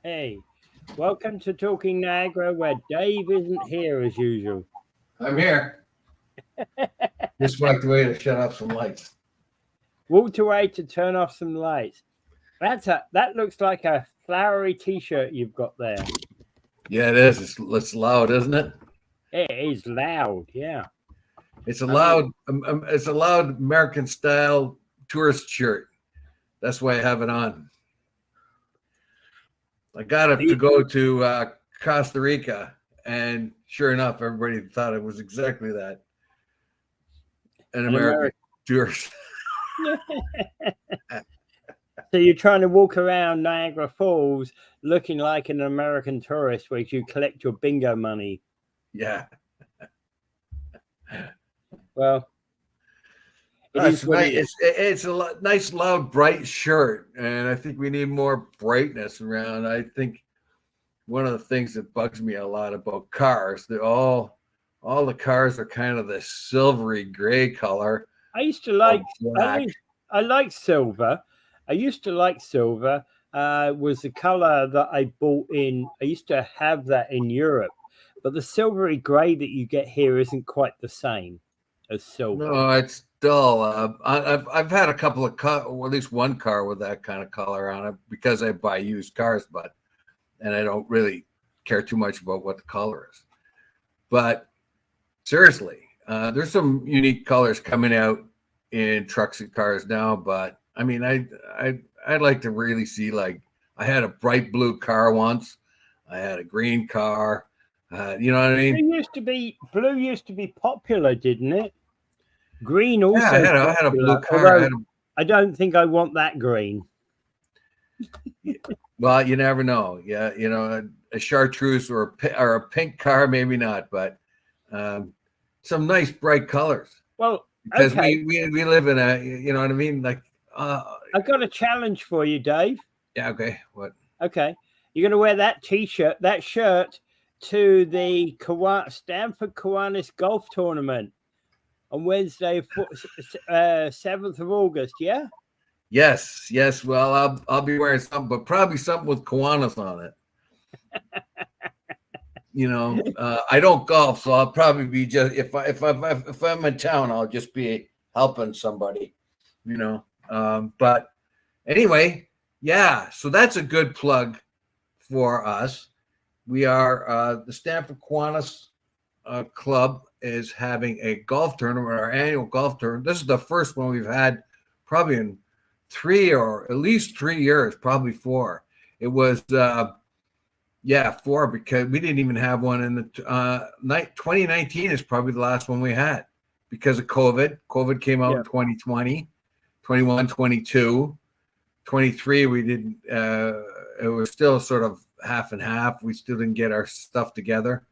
Hey, welcome to Talking Niagara, where Dave isn't here as usual. I'm here. Just walked away to shut off some lights. Walked away to turn off some lights. That looks like a flowery T-shirt you've got there. Yeah, it is. It's loud, isn't it? It is loud, yeah. It's a I mean, loud. It's a loud American style tourist shirt. That's why I have it on. I got it to the go to Costa Rica, and sure enough, everybody thought it was exactly that, an an American American. tourist. So you're trying to walk around Niagara Falls looking like an American tourist, where you collect your bingo money. Yeah, Well, it is that's what it nice. is. It's a nice, loud, bright shirt, and I think we need more brightness around. I think one of the things that bugs me a lot about cars, that all the cars are kind of this silvery gray color I used to or like black. I like silver. I used to like silver. Was the color that I bought in. I used to have that in Europe, but the silvery grey that you get here isn't quite the same as silver. No, it's dull. I've had a couple of or at least one car with that kind of color on it because I buy used cars, but and I don't really care too much about what the color is. But seriously, there's some unique colors coming out in trucks and cars now. But I mean, I'd like to really see, like, I had a bright blue car once. I had a green car. You know what I mean? Blue used to be popular, didn't it? Green Yeah, also I had a blue popular, car. although I don't think I want that green. Well, you never know. Yeah, a chartreuse or a pink car, maybe not, but um, some nice bright colors Well, because okay, we live in a, you know what I mean? Like, I've got a challenge for you, Dave. yeah, okay, what? Okay, you're going to wear that T-shirt, that shirt, to the Stanford Kiwanis golf tournament on Wednesday, 7th of August. Yeah. Yes, yes. Well, I'll be wearing something, but probably something with Kiwanis on it. I don't golf, so I'll probably be just if I'm in town, I'll just be helping somebody. But anyway, yeah. So that's a good plug for us. We are the Stanford Kiwanis Club is having a golf tournament, our annual golf tournament. This is the first one we've had probably in 3 years, probably 4. It was 4, because we didn't even have one in the 2019 is probably the last one we had because of COVID. COVID came out in 2020, 21, 22, 23. We didn't. It was still sort of half and half. We still didn't get our stuff together,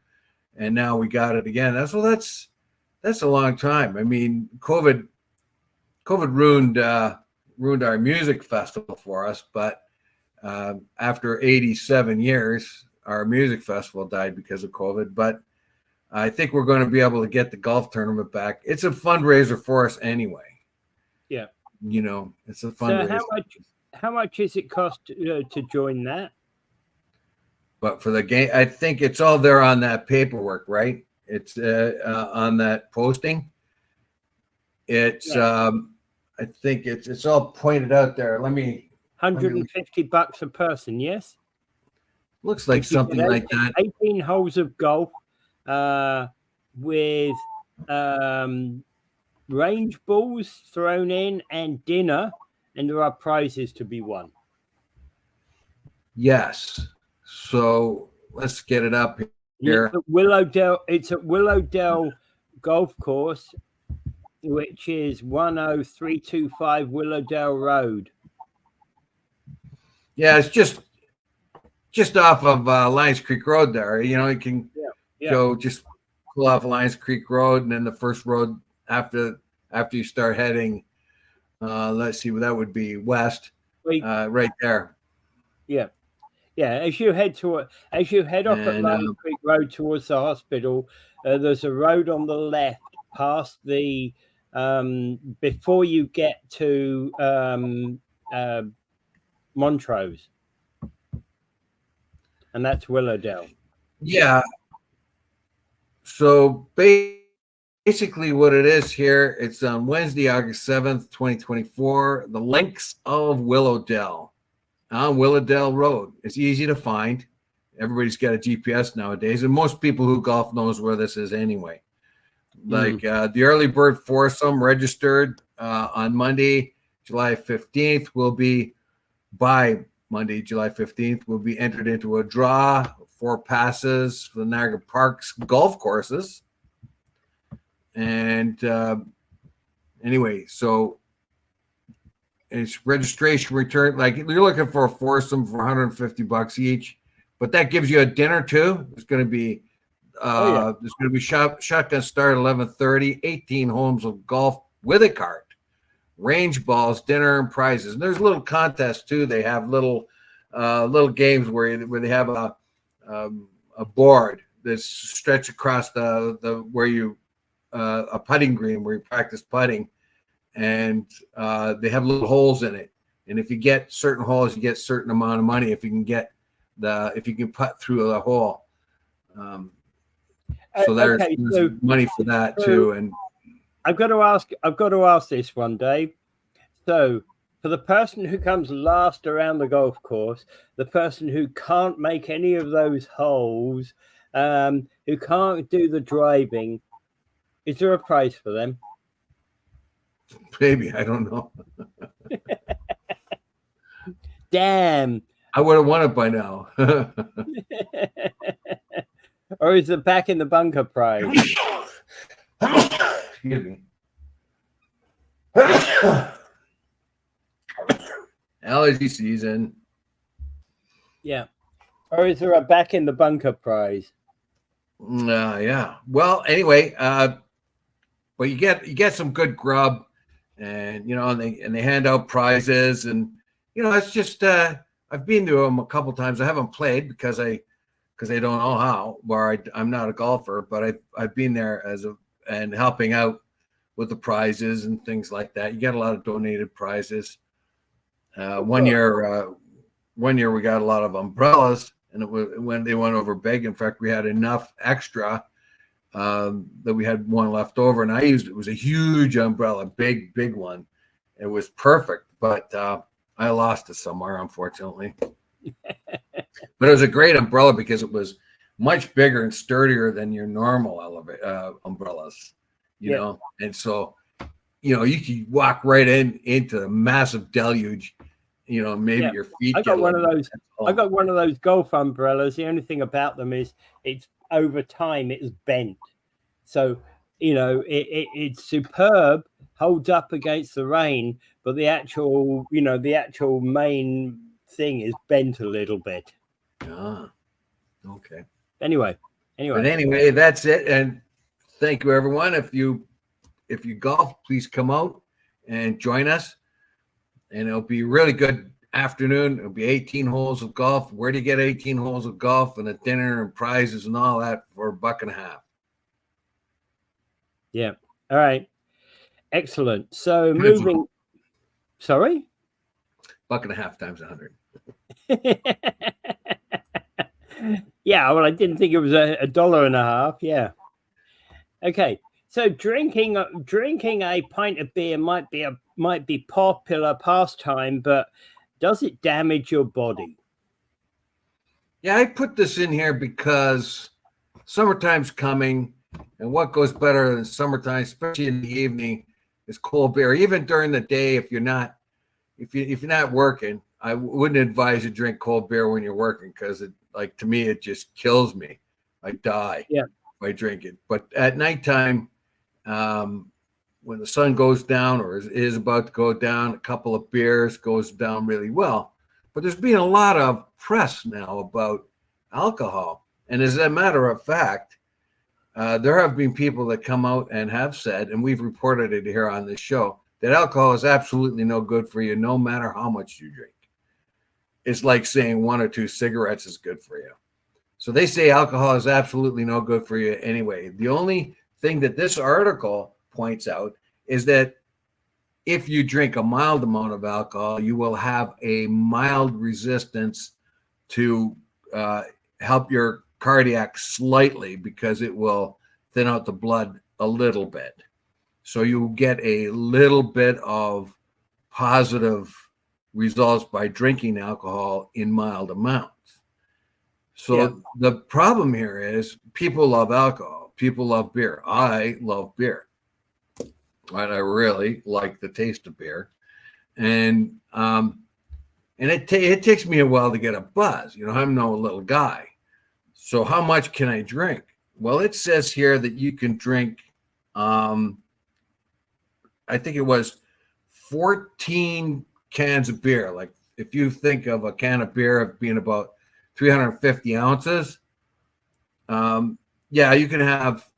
and now we got it again. That's a long time. I mean, COVID ruined our music festival for us, but after 87 years, our music festival died because of COVID. But I think we're going to be able to get the golf tournament back. It's a fundraiser for us anyway. Yeah. It's a fundraiser. So how much is it cost to join that? But for the game, I think it's all there on that paperwork, right? It's on that posting. It's I think it's all pointed out there. Let me $150 a person, yes? Looks like something like that. 18 holes of golf with range balls thrown in and dinner, and there are prizes to be won. Yes. So let's get it up here. It's at Willowdale Golf Course, which is 10325 Willowdale Road. Yeah, it's just off of Lions Creek Road there. You can go just pull off Lions Creek Road, and then the first road after you start heading, let's see, that would be west, right there. Yeah. As you head off at Lions Creek Road towards the hospital, there's a road on the left past the before you get to Montrose. and that's Willowdale. Yeah. So basically what it is here, it's on Wednesday, August 7th, 2024, the Links of Willowdale on Willowdale Road. It's easy to find. Everybody's got a GPS nowadays, and most people who golf knows where this is anyway. Like the early bird foursome registered on Monday, July 15th will be by Monday, July 15th, will be entered into a draw, 4 passes for the Niagara Parks golf courses. And anyway, so it's registration return. Like you're looking for a foursome for $150 each, but that gives you a dinner too. It's going to be there's going to be shotgun start at 11:30, 18 holes of golf with a cart, range balls, dinner, and prizes. And there's little contests too. They have little games where they have a board that's stretched across the where you a putting green where you practice putting, and they have little holes in it. And if you get certain holes, you get a certain amount of money. If you can putt through the hole. So there's money for that too. And I've got to ask this one, Dave. So for the person who comes last around the golf course, the person who can't make any of those holes, who can't do the driving, is there a prize for them? Maybe, I don't know. Damn. I would have won it by now. Or is it back in the bunker prize? Excuse me. Allergy season. Yeah. Or is there a back in the bunker prize? Yeah. Well, anyway, but you get some good grub, and and they hand out prizes, and it's just I've been to them a couple times. I haven't played because they don't know how, or I'm not a golfer, but I've been there and helping out with the prizes and things like that. You get a lot of donated prizes. One year we got a lot of umbrellas, and it was when they went over big. In fact, we had enough extra that we had one left over, and it was a huge umbrella, big one. It was perfect, but I lost it somewhere, unfortunately. But it was a great umbrella because it was much bigger and sturdier than your normal umbrellas, you know. And so, you could walk right into a massive deluge, maybe your feet. I got one of those. I got one of those golf umbrellas. The only thing about them is it's over time it's bent. So, it's superb, holds up against the rain, but the actual main thing is bent a little bit. Ah, okay. Anyway, that's it. And thank you, everyone. If you golf, please come out and join us. And it'll be a really good afternoon. It'll be 18 holes of golf. Where do you get 18 holes of golf and a dinner and prizes and all that for $1.50? Yeah. All right. Excellent. So moving. Sorry. $1.50 times 100. Yeah, well, I didn't think it was $1.50. Yeah. Okay. So drinking a pint of beer might be popular pastime, but does it damage your body? Yeah, I put this in here because summertime's coming, and what goes better than summertime, especially in the evening, is cold beer. Even during the day, if you're not working, I wouldn't advise you drink cold beer when you're working because to me, it just kills me. I die if I drink it. But at nighttime, when the sun goes down or is about to go down, a couple of beers goes down really well. But there's been a lot of press now about alcohol. And as a matter of fact, there have been people that come out and have said, and we've reported it here on this show, that alcohol is absolutely no good for you, no matter how much you drink. It's like saying 1 or 2 cigarettes is good for you. So they say alcohol is absolutely no good for you anyway. The only thing that this article points out is that if you drink a mild amount of alcohol, you will have a mild resistance to help your cardiac slightly because it will thin out the blood a little bit. So you get a little bit of positive results by drinking alcohol in mild amounts. So the problem here is people love alcohol. People love beer. I love beer. Right? I really like the taste of beer. And it takes me a while to get a buzz. You know, I'm no little guy. So how much can I drink? Well, it says here that you can drink, I think it was 14 cans of beer. Like if you think of a can of beer being about 350 ounces, you can have,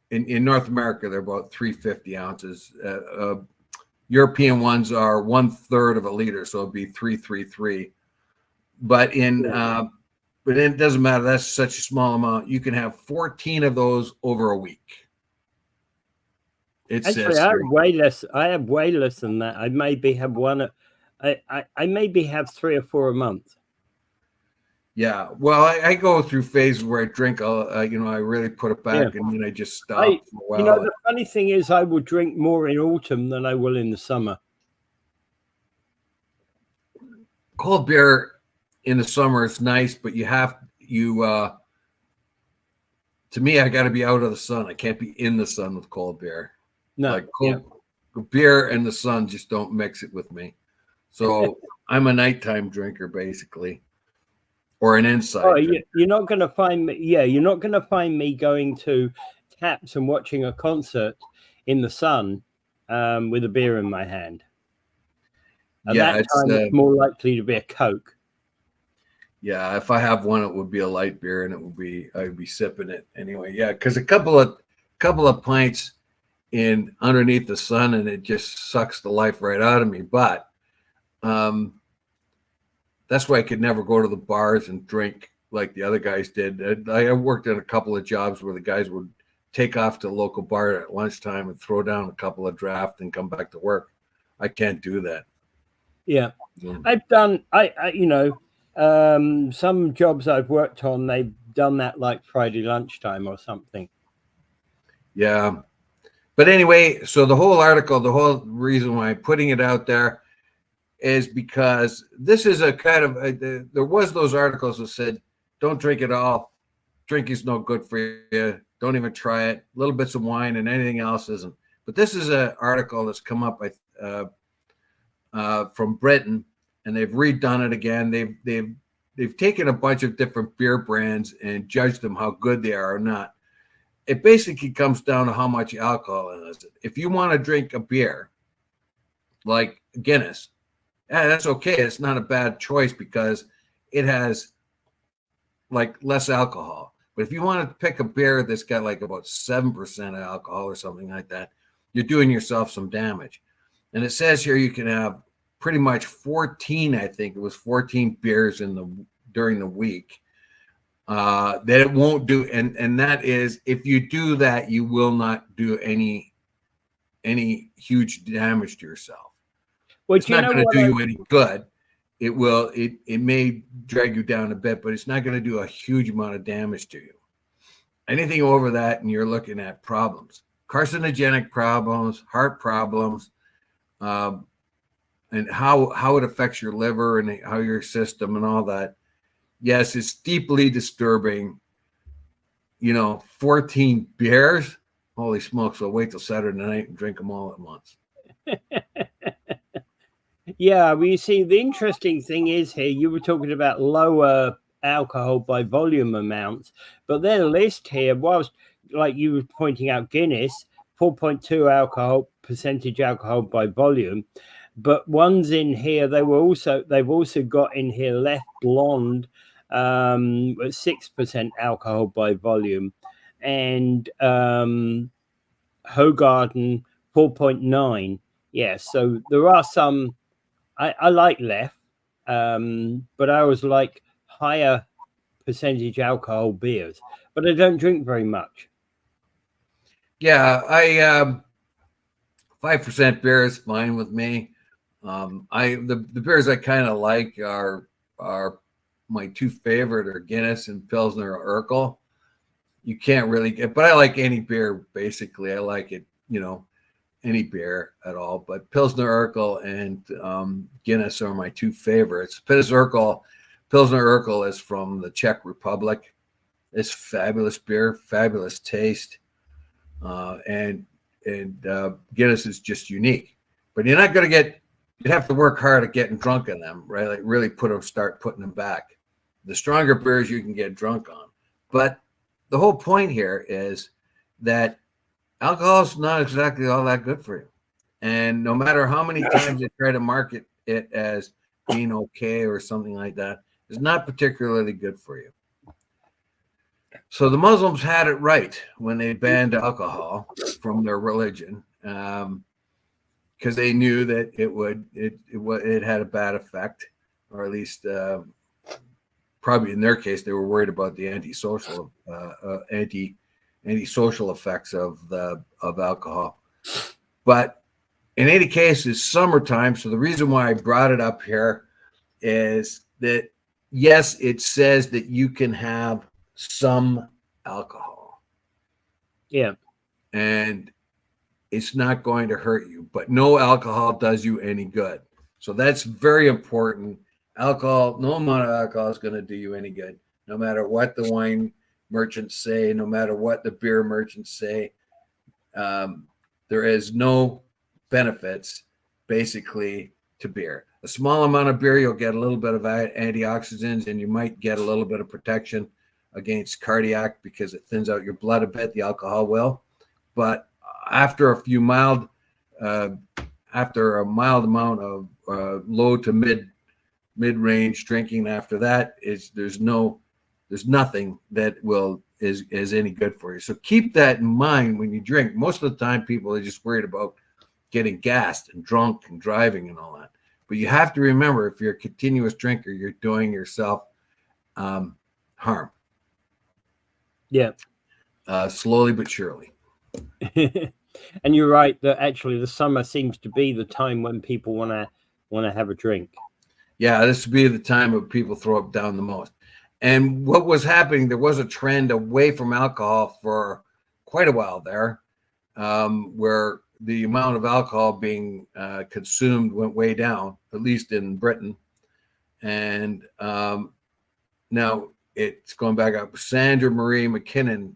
in North America, they're about 350 ounces. European ones are 1/3 of a liter, so it'd be 333. But but it doesn't matter. That's such a small amount. You can have 14 of those over a week. It Actually, says I have way less. I have way less than that. I maybe have one. I maybe have 3 or 4 a month. Yeah, well, I go through phases where I drink. I really put it back, and then I just stop for a while. You know, the funny thing is, I will drink more in autumn than I will in the summer. Cold beer in the summer is nice, but to me, I got to be out of the sun. I can't be in the sun with cold beer. No, like cold beer and the sun just don't mix it with me. So I'm a nighttime drinker, basically. Or an inside. Oh, you're not going to find me. Yeah, you're not going to find me going to taps and watching a concert in the sun with a beer in my hand. At that time, it's more likely to be a Coke. Yeah, if I have one, it would be a light beer, and I'd be sipping it anyway. Yeah, because a couple of pints in underneath the sun, and it just sucks the life right out of me. But that's why I could never go to the bars and drink like the other guys did. I worked in a couple of jobs where the guys would take off to the local bar at lunchtime and throw down a couple of draft and come back to work. I can't do that. Yeah. I've done, some jobs I've worked on, they've done that like Friday lunchtime or something. Yeah. But anyway, so the whole article, the whole reason why I'm putting it out there is because this is a kind of there was those articles that said don't drink it all, drink is no good for you, don't even try it, little bits of wine and anything else isn't. But this is an article that's come up from Britain, and they've redone it again. They've taken a bunch of different beer brands and judged them how good they are or not. It basically comes down to how much alcohol in it. If you want to drink a beer like Guinness, that's okay. It's not a bad choice because it has like less alcohol. But if you want to pick a beer that's got like about 7% alcohol or something like that, you're doing yourself some damage. And it says here you can have pretty much 14, I think it was 14 beers during the week that it won't do. And that is, if you do that, you will not do any huge damage to yourself. Well, it's not going to do you any good. It may drag you down a bit, but it's not going to do a huge amount of damage to you. Anything over that, and you're looking at problems, carcinogenic problems, heart problems, and how it affects your liver and how your system and all that. Yes, it's deeply disturbing. 14 beers. Holy smokes! I'll wait till Saturday night and drink them all at once. Yeah, well, you see, the interesting thing is here, you were talking about lower alcohol by volume amounts, but their list here was, like you were pointing out, Guinness, 4.2 percentage alcohol by volume, but ones in here, they've also got in here Left Blonde, 6% alcohol by volume, and Hoegaarden 4.9. Yeah, so there are some. I like Left, but I always like higher percentage alcohol beers, but I don't drink very much. Yeah, 5% beer is fine with me. The beers I kind of like are my two favorite are Guinness and Pilsner Urquell. You can't really get, but I like any beer, basically. I like it, any beer at all. But Pilsner Urquell and Guinness are my two favorites. Pilsner Urquell is from the Czech Republic. It's fabulous beer, fabulous taste. And Guinness is just unique. But you're not going to you'd have to work hard at getting drunk on them, right? Like really start putting them back. The stronger beers you can get drunk on. But the whole point here is that alcohol is not exactly all that good for you. And no matter how many times they try to market it as being okay or something like that, it's not particularly good for you. So the Muslims had it right when they banned alcohol from their religion, because they knew that it had a bad effect, or at least probably in their case they were worried about the antisocial effects of alcohol. But in any case, it's summertime, so the reason why I brought it up here is that yes, it says that you can have some alcohol. Yeah. And it's not going to hurt you, but no alcohol does you any good. So that's very important. Alcohol, no amount of alcohol is going to do you any good, no matter what the wine merchants say, no matter what the beer merchants say. There is no benefits, basically, to beer. A small amount of beer, you'll get a little bit of antioxidants, and you might get a little bit of protection against cardiac because it thins out your blood a bit. The alcohol will, but after a mild amount of low to mid-range drinking, after that there's nothing that is any good for you. So keep that in mind when you drink. Most of the time, people are just worried about getting gassed and drunk and driving and all that. But you have to remember, if you're a continuous drinker, you're doing yourself harm. Yeah. Slowly but surely. And you're right that actually the summer seems to be the time when people want to have a drink. Yeah, this would be the time of people throw up down the most. And what was happening, there was a trend away from alcohol for quite a while there, where the amount of alcohol being consumed went way down, at least in Britain. And now it's going back up. Sandra Marie McKinnon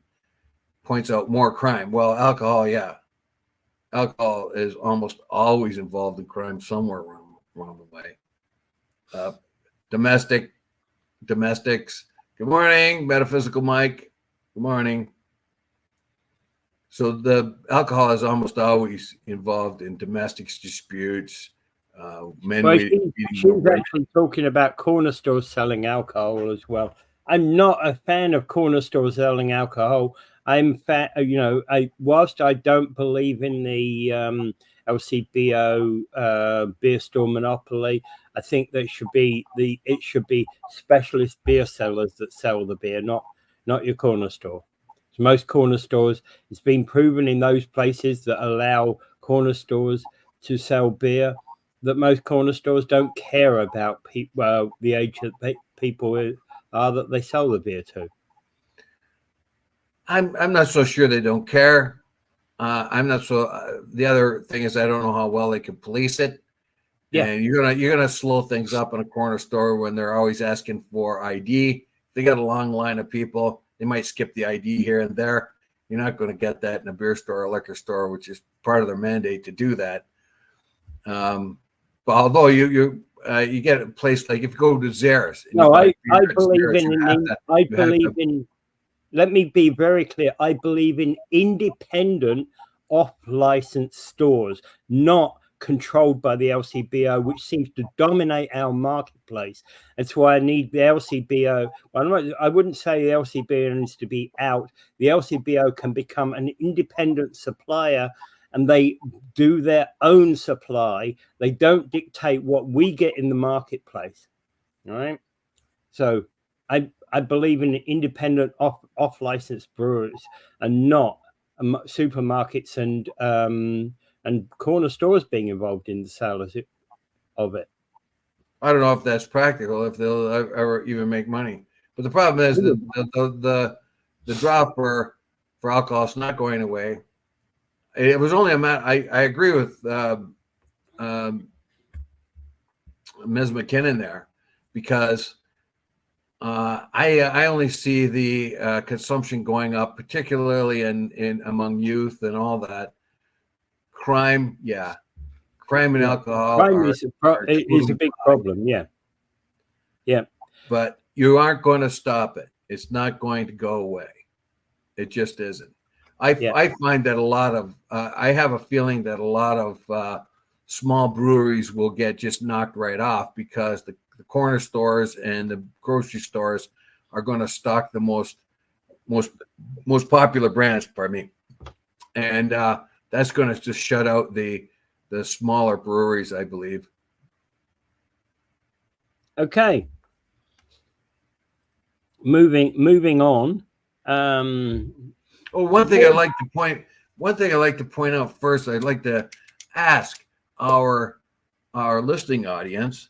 points out more crime. Well, alcohol, yeah. Alcohol is almost always involved in crime somewhere along the way. Domestics. Good morning, Metaphysical Mike. Good morning. So the alcohol is almost always involved in domestic disputes. She's actually talking about corner stores selling alcohol as well. I'm not a fan of corner stores selling alcohol. Whilst I don't believe in the LCBO beer store monopoly, I think that it should be specialist beer sellers that sell the beer, not your corner store. So most corner stores, it's been proven in those places that allow corner stores to sell beer, that most corner stores don't care about the age that people are that they sell the beer to. I'm not so sure they don't care. I'm not so. The other thing is I don't know how well they can police it. Yeah, and you're gonna slow things up in a corner store when they're always asking for ID. They got a long line of people. They might skip the ID here and there. You're not going to get that in a beer store or liquor store, which is part of their mandate to do that. But although you get a place like if you go to Zares. No, I believe in. Let me be very clear. I believe in independent off-license stores, not controlled by the LCBO, which seems to dominate our marketplace. That's why I need the LCBO. I wouldn't say the LCBO needs to be out. The LCBO can become an independent supplier, and they do their own supply. They don't dictate what we get in the marketplace. All right. So I believe in independent off-license breweries and not supermarkets and corner stores being involved in the sale of it. I don't know if that's practical, if they'll ever even make money. But the problem is the draft for alcohol is not going away. It was only a matter. I agree with Ms. McKinnon there, because I only see the consumption going up, particularly in among youth and all that. Crime, yeah. Crime and alcohol crime is a big problem. Yeah. But you aren't going to stop it. It's not going to go away. It just isn't. I find that a lot of I have a feeling that a lot of small breweries will get just knocked right off, because the corner stores and the grocery stores are going to stock the most popular brands. Pardon me, and that's going to just shut out the smaller breweries, I believe. Okay. Moving on. One thing I'd like to point out first. I'd like to ask our listening audience.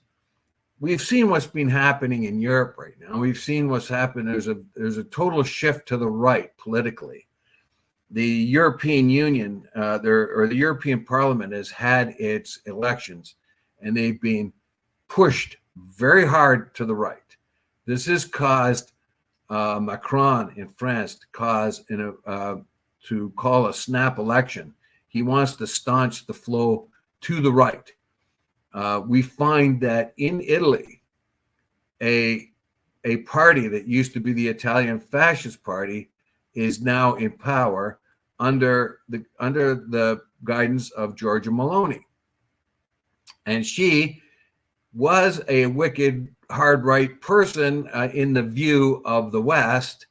We've seen what's been happening in Europe right now. We've seen what's happened. There's a total shift to the right politically. The European Union, the European Parliament has had its elections, and they've been pushed very hard to the right. This has caused Macron in France to call a snap election. He wants to staunch the flow to the right. We find that in Italy, a party that used to be the Italian Fascist Party is now in power under the guidance of Giorgia Meloni. And she was a wicked, hard right person in the view of the West,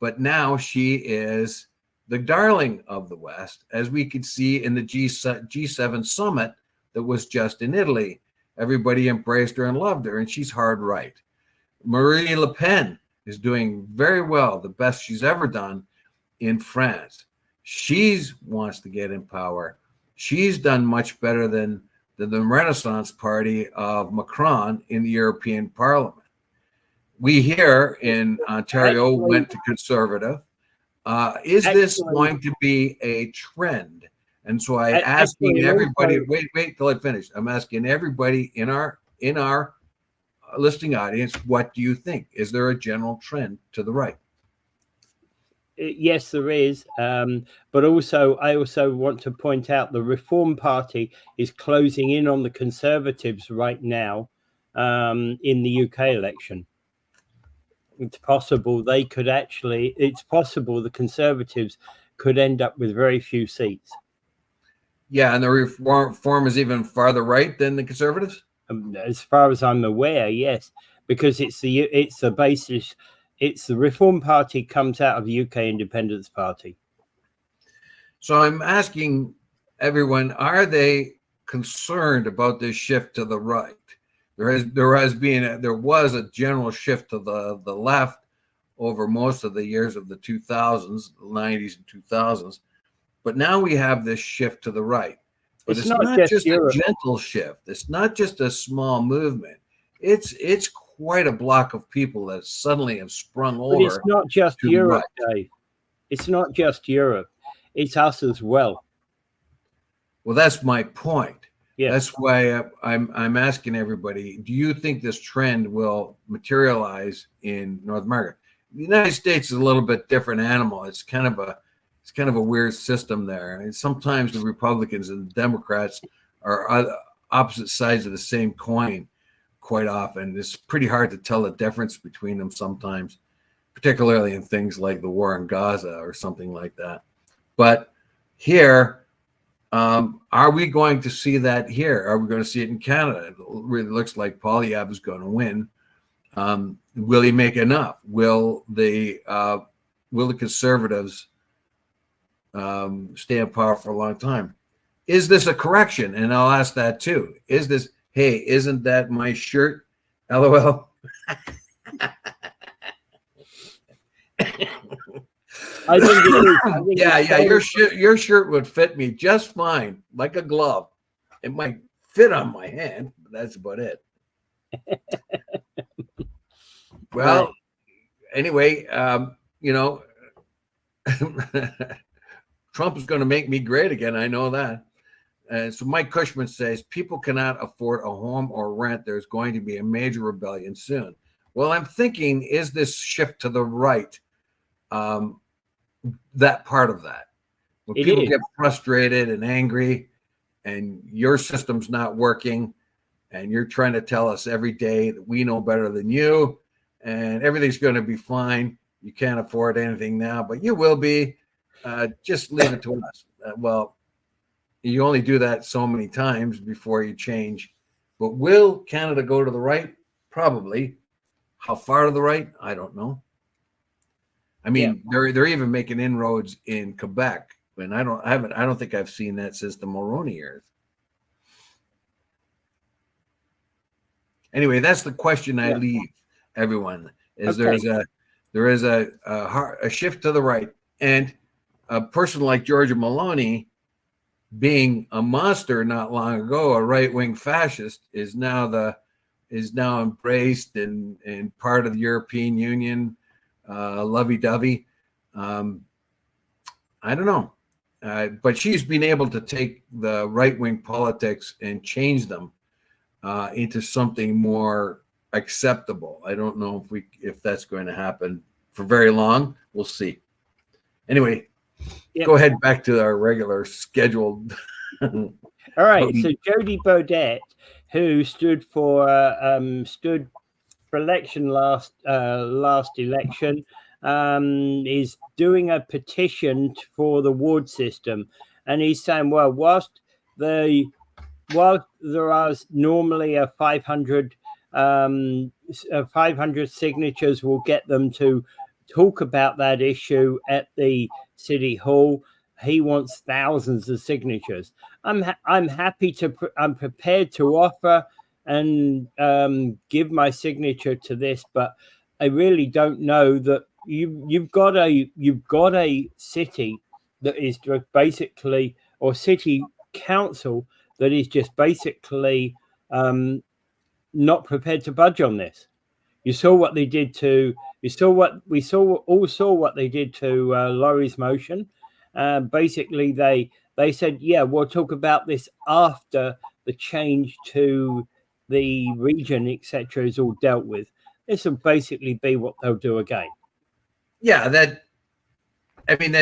but now she is the darling of the West, as we could see in the G7 summit that was just in Italy. Everybody embraced her and loved her, and she's hard right. Marine Le Pen is doing very well, the best she's ever done in France. She wants to get in power. She's done much better than the Renaissance Party of Macron in the European Parliament. We here in Ontario went to Conservative. Is this going to be a trend? And so I'm asking everybody, wait till I finish. I'm asking everybody in our listening audience, what do you think? Is there a general trend to the right? Yes, there is. But also, I also want to point out the Reform Party is closing in on the Conservatives right now in the UK election. It's possible the Conservatives could end up with very few seats. Yeah, and the reform is even farther right than the Conservatives? As far as I'm aware, yes, because it's the basis. It's the Reform Party comes out of the UK Independence Party. So I'm asking everyone, are they concerned about this shift to the right? There was a general shift to the left over most of the years of the 2000s, the 90s and 2000s. But now we have this shift to the right. But it's not just a gentle shift. It's not just a small movement. It's quite a block of people that suddenly have sprung over. But it's not just Europe, Dave. It's not just Europe. It's us as well. Well, that's my point. Yeah. That's why I'm asking everybody, do you think this trend will materialize in North America? The United States is a little bit different animal. It's kind of a weird system there. And sometimes the Republicans and the Democrats are opposite sides of the same coin quite often. It's pretty hard to tell the difference between them sometimes, particularly in things like the war in Gaza or something like that. But here, are we going to see that here? Are we going to see it in Canada? It really looks like Poilievre is going to win. Will he make enough? Will the Conservatives stay in power for a long time? Is this a correction? And I'll ask that too. Is this, hey, isn't that my shirt? LOL. I think it is. Yeah. Your shirt would fit me just fine, like a glove. It might fit on my hand, but that's about it. Well, anyway, Trump is going to make me great again. I know that. So Mike Cushman says people cannot afford a home or rent. There's going to be a major rebellion soon. Well, I'm thinking, is this shift to the right that part of that? When people get frustrated and angry and your system's not working and you're trying to tell us every day that we know better than you and everything's going to be fine. You can't afford anything now, but you will be. Just leave it to us. Well, you only do that so many times before you change. But will Canada go to the right? Probably. How far to the right? I don't know. I mean, they're even making inroads in Quebec, and I don't think I've seen that since the Mulroney years. Anyway, that's the question I leave everyone. Is there is a shift to the right, and a person like Giorgia Meloni, being a monster not long ago, a right-wing fascist, is now embraced and part of the European Union, lovey-dovey. I don't know, but she's been able to take the right-wing politics and change them into something more acceptable. I don't know if that's going to happen for very long. We'll see. Anyway, go ahead back to our regular scheduled. All right. So Joedy Burdett, who stood for election last election, is doing a petition for the ward system, and he's saying, well, whilst there is normally a 500 signatures will get them to talk about that issue at the city hall, he wants thousands of signatures. I'm prepared to offer and give my signature to this, but I really don't know that you've got a city that is just basically, or city council that is just basically not prepared to budge on this. You saw what they did to. We saw what they did to Laurie's motion. Basically, they said, "Yeah, we'll talk about this after the change to the region, etc., is all dealt with." This will basically be what they'll do again. Yeah, that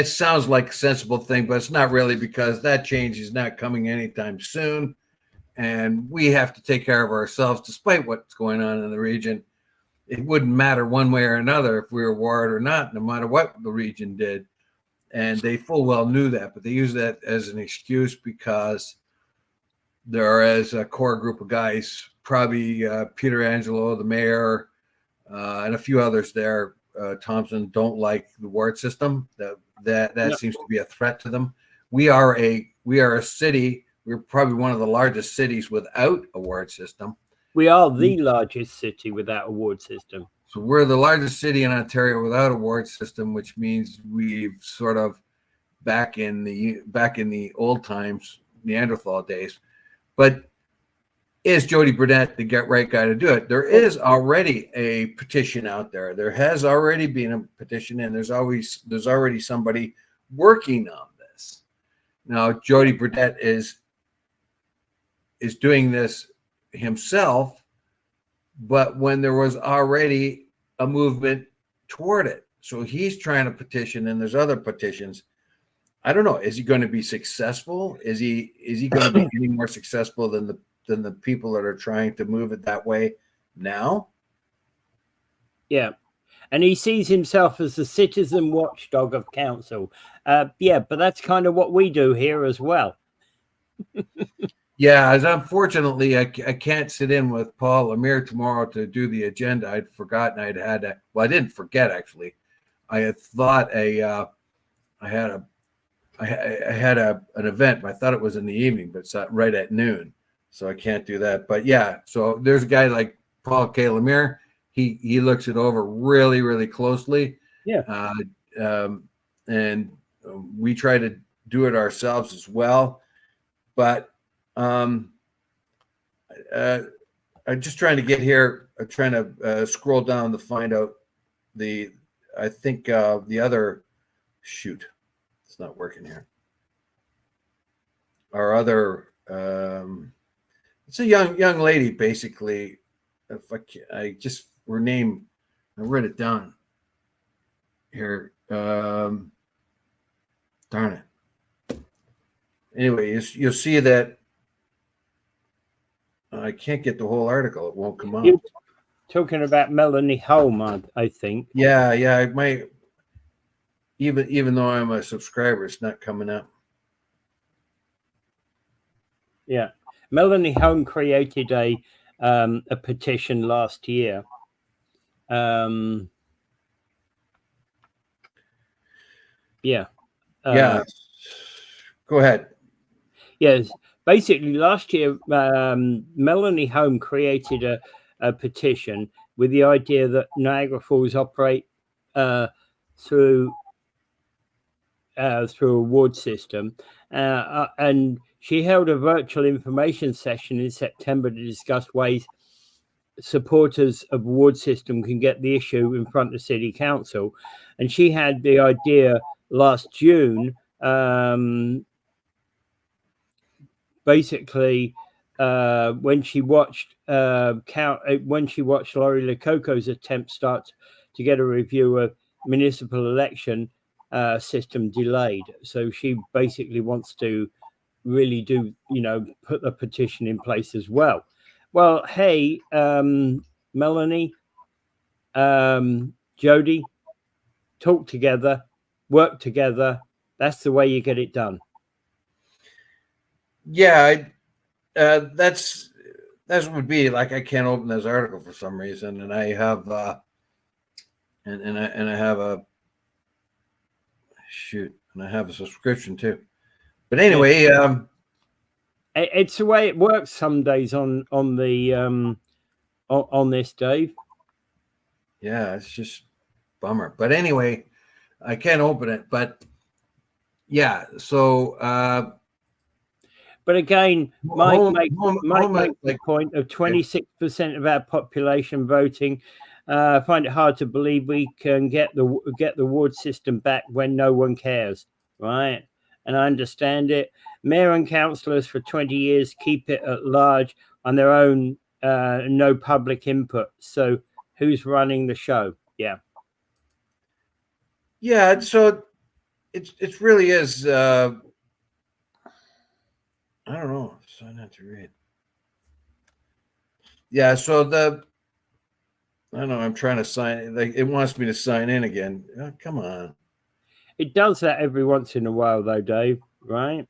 sounds like a sensible thing, but it's not really, because that change is not coming anytime soon, and we have to take care of ourselves, despite what's going on in the region. It wouldn't matter one way or another if we were ward or not, no matter what the region did. And they full well knew that, but they use that as an excuse because there is a core group of guys, probably Peter Angelo, the mayor, and a few others there, Thompson, don't like the ward system. That seems to be a threat to them. We are a city. We're probably one of the largest cities without a ward system. We are the largest city without a ward system. So we're the largest city in Ontario without a ward system, which means we've sort of back in the old times, Neanderthal days. But is Joedy Burdett the right guy to do it? There is already a petition out there. There has already been a petition, and there's already somebody working on this. Now, Joedy Burdett is doing this himself, but when there was already a movement toward it, so he's trying to petition, and there's other petitions. I don't know. Is he going to be successful? Is he going to be any more successful than the people that are trying to move it that way now? Yeah, and he sees himself as the citizen watchdog of council. But that's kind of what we do here as well. Yeah, as unfortunately, I can't sit in with Paul Lemire tomorrow to do the agenda. I'd forgotten I didn't forget, actually. I had thought I had an event, but I thought it was in the evening, but it's right at noon, so I can't do that. But yeah, so there's a guy like Paul K. Lemire. He looks it over really, really closely. Yeah, and we try to do it ourselves as well, but I'm just trying to get here. I'm trying to scroll down to find out I think the other, shoot, it's not working here. Our other, it's a young lady, basically. If I just, her name, I wrote it down here. Darn it. Anyway, you'll see that I can't get the whole article. It won't come up. You're talking about Melanie Holm, I think. Yeah. It might, even though I'm a subscriber, it's not coming up. Yeah. Melanie Holm created a petition last year. Yeah. Go ahead. Yes. Basically, last year, Melanie Holm created a petition with the idea that Niagara Falls operate through a ward system, and she held a virtual information session in September to discuss ways supporters of ward system can get the issue in front of City Council. And she had the idea last June, basically, when she watched Laurie Lococo's attempt start to get a review of municipal election system delayed. So she basically wants to really do, put the petition in place as well. Well, hey, Melanie, Joedy, talk together, work together. That's the way you get it done. Yeah, that's what would be like. I can't open this article for some reason, and I have and I have a and I have a subscription too. But anyway, it's the way it works some days on this, Dave. Yeah, it's just bummer. But anyway, I can't open it. But yeah, so. But again, Mike makes the point of 26% of our population voting. Find it hard to believe we can get the ward system back when no one cares, right? And I understand it. Mayor and councillors for 20 years keep it at large on their own, no public input. So who's running the show? Yeah. Yeah, so it really is. I don't know. So not to read. Yeah, so I don't know. I'm trying to sign. Like it wants me to sign in again. Oh, come on. It does that every once in a while, though, Dave. Right?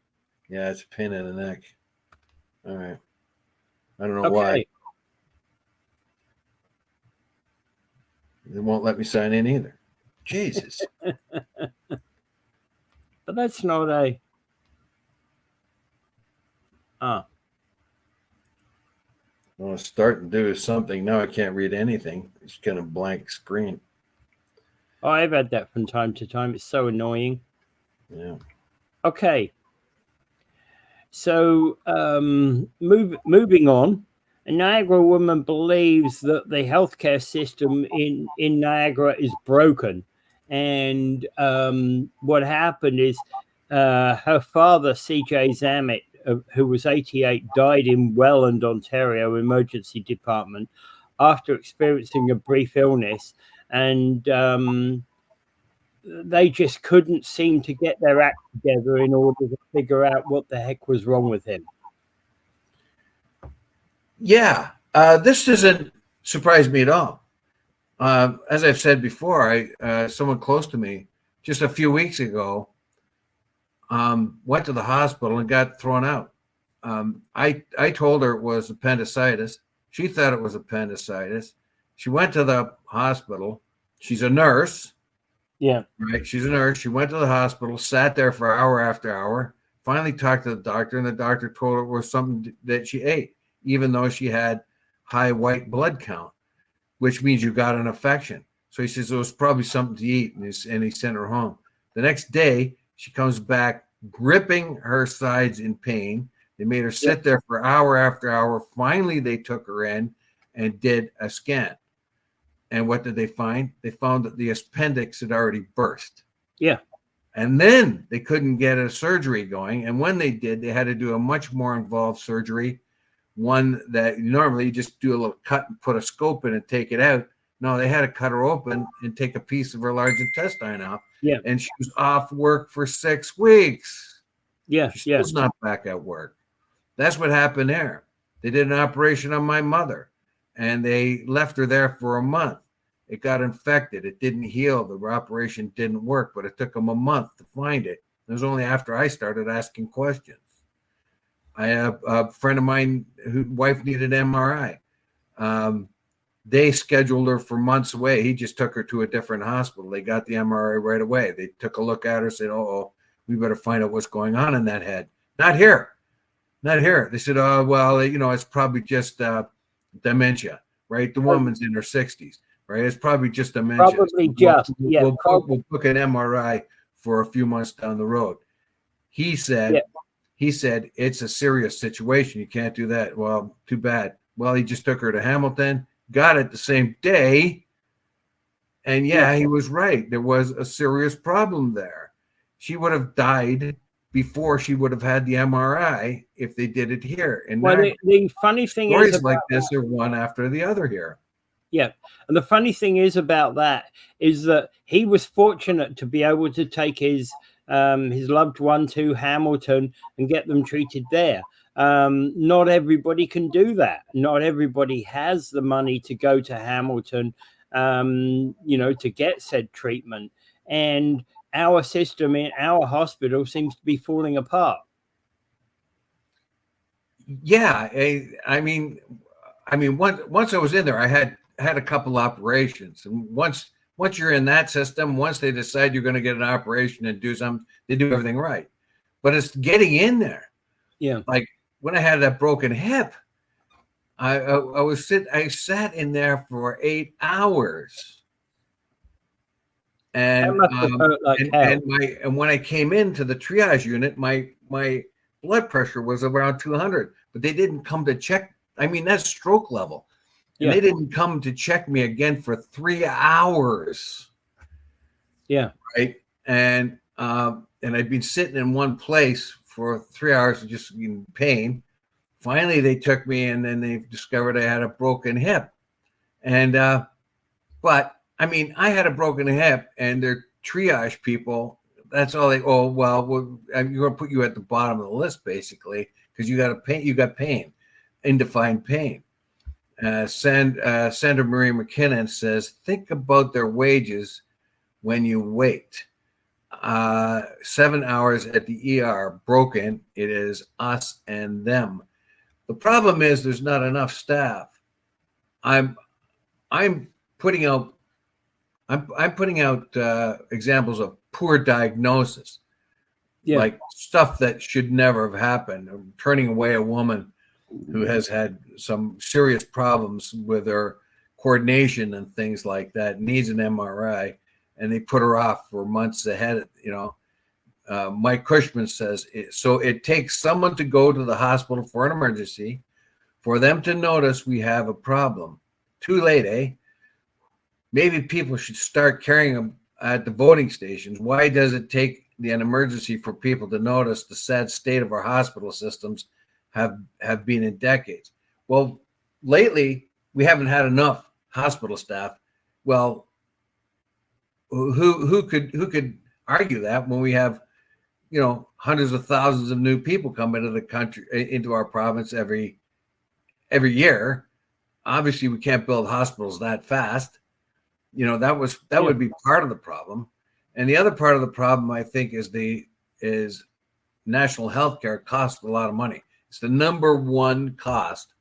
Yeah, it's a pain in the neck. All right. I don't know why. They won't let me sign in either. Jesus. But that's not a. I want to start and do something. Now I can't read anything. It's kind of blank screen. Oh, I've had that from time to time. It's so annoying. Yeah. Okay. So moving on, a Niagara woman believes that the healthcare system in Niagara is broken. And what happened is her father, C.J. Zammit, who was 88, died in Welland, Ontario emergency department after experiencing a brief illness. And they just couldn't seem to get their act together in order to figure out what the heck was wrong with him. Yeah, this doesn't surprise me at all. As I've said before, someone close to me just a few weeks ago went to the hospital and got thrown out. I told her it was appendicitis. She thought it was appendicitis. She went to the hospital. She's a nurse. Yeah. Right. She's a nurse. She went to the hospital, sat there for hour after hour, finally talked to the doctor, and the doctor told her it was something that she ate, even though she had high white blood count, which means you got an infection. So he says it was probably something to eat, and he sent her home. The next day, she comes back gripping her sides in pain. They made her sit there for hour after hour. Finally, they took her in. and did a scan. And what did they find? They found that the appendix had already burst. Yeah. And then they couldn't get a surgery going. And when they did, they had to do a much more involved surgery, one that normally you just do a little cut and put a scope in and take it out. No, they had to cut her open and take a piece of her large intestine out. Yeah. And she was off work for 6 weeks. Yeah. She's still not back at work. That's what happened there. They did an operation on my mother, and they left her there for a month. It got infected. It didn't heal. The operation didn't work, but it took them a month to find it. It was only after I started asking questions. I have a friend of mine whose wife needed MRI. They scheduled her for months away. He just took her to a different hospital. They got the MRI right away. They took a look at her, said, "Oh, we better find out what's going on in that head." Not here. They said, "Oh, well, it's probably just dementia, right? The woman's in her 60s, right? It's probably just dementia. We'll book an MRI for a few months down the road." He said, "It's a serious situation. You can't do that." Well, too bad. Well, he just took her to Hamilton, got it the same day. And he was right. There was a serious problem there. She would have died before she would have had the MRI if they did it here. And the funny thing stories is like this are one after the other here. Yeah. And the funny thing is about that is that he was fortunate to be able to take his loved one to Hamilton and get them treated there. Not everybody can do that. Not everybody has the money to go to Hamilton, to get said treatment. And our system in our hospital seems to be falling apart. Yeah. I mean, once I was in there, I had a couple operations. And once you're in that system, once they decide you're going to get an operation and do something, they do everything right. But it's getting in there. Yeah. Like when I had that broken hip, I sat in there for 8 hours. And and when I came into the triage unit, my blood pressure was around 200, but they didn't come to check. I mean, that's stroke level. And they didn't come to check me again for 3 hours. Yeah. Right. And I'd been sitting in one place for 3 hours just in pain. Finally, they took me, and then they discovered I had a broken hip. And but I mean, I had a broken hip, and their triage people, that's all we're going to put you at the bottom of the list, basically, because you got pain, undefined pain. Senator Marie McKinnon says, think about their wages when you wait. 7 hours at the ER, broken. It is us and them. The problem is there's not enough staff. I'm putting out examples of poor diagnosis, like stuff that should never have happened. I'm turning away a woman who has had some serious problems with her coordination and things like that, needs an MRI, and they put her off for months ahead. Mike Cushman says, so it takes someone to go to the hospital for an emergency, for them to notice we have a problem. Too late, eh? Maybe people should start carrying them at the voting stations. Why does it take an emergency for people to notice the sad state of our hospital systems have been in decades? Well, lately we haven't had enough hospital staff. Well, who could argue that when we have, hundreds of thousands of new people come into the country, into our province every year? Obviously, we can't build hospitals that fast. That would be part of the problem. And the other part of the problem, I think, is national healthcare costs a lot of money. It's the number one cost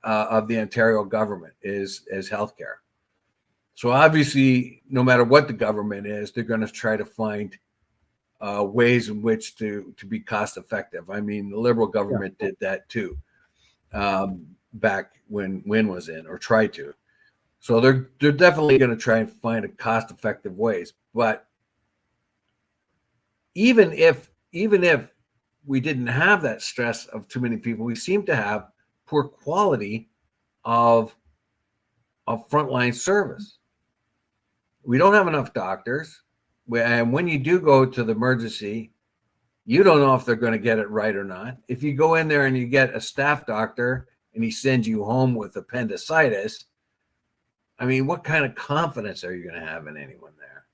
of the Ontario government is healthcare. So obviously, no matter what the government is, they're going to try to find ways in which to be cost effective. I mean, the Liberal government did that too, back when Wynne was in, or tried to. So they're definitely going to try and find a cost effective ways. But even if we didn't have that stress of too many people, we seem to have poor quality of of frontline service. We don't have enough doctors. And when you do go to the emergency, you don't know if they're going to get it right or not. If you go in there and you get a staff doctor and he sends you home with appendicitis, I mean, what kind of confidence are you going to have in anyone there?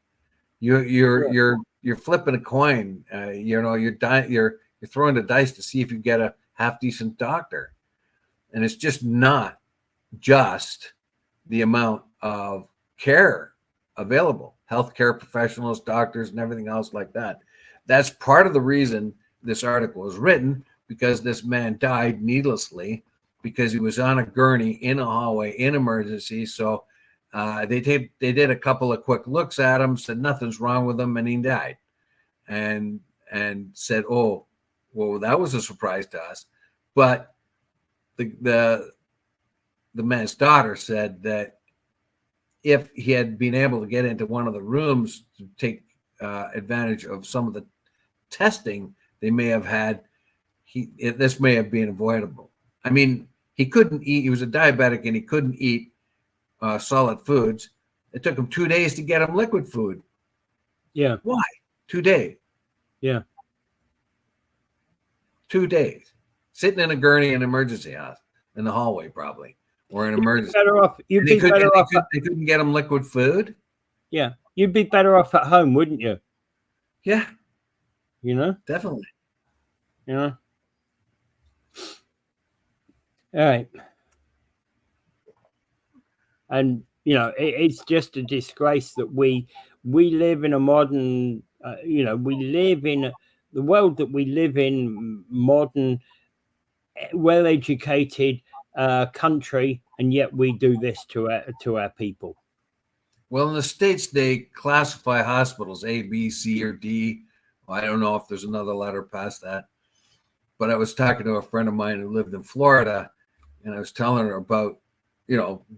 You're flipping a coin. You're throwing the dice to see if you get a half decent doctor, and it's just not just the amount of care available, healthcare professionals, doctors, and everything else like that. That's part of the reason this article was written, because this man died needlessly because he was on a gurney in a hallway in emergency. So they did a couple of quick looks at him, said nothing's wrong with him, and he died. And said, oh, well, that was a surprise to us. But the man's daughter said that if he had been able to get into one of the rooms to take advantage of some of the testing they may have had, this may have been avoidable. I mean, he couldn't eat. He was a diabetic and he couldn't eat solid foods. It took him 2 days to get him liquid food. Yeah. Why? 2 days. Yeah. 2 days. Sitting in a gurney in an emergency house in the hallway, probably, or an emergency. You'd be better off. They couldn't get him liquid food. Yeah. You'd be better off at home, wouldn't you? Yeah. You know? Definitely. You know? All right. And, you know, it's just a disgrace that we live in a modern, we live in the world that we live in, modern, well-educated country, and yet we do this to our people. Well, in the States, they classify hospitals A, B, C, or D. Well, I don't know if there's another letter past that. But I was talking to a friend of mine who lived in Florida, and I was telling her about,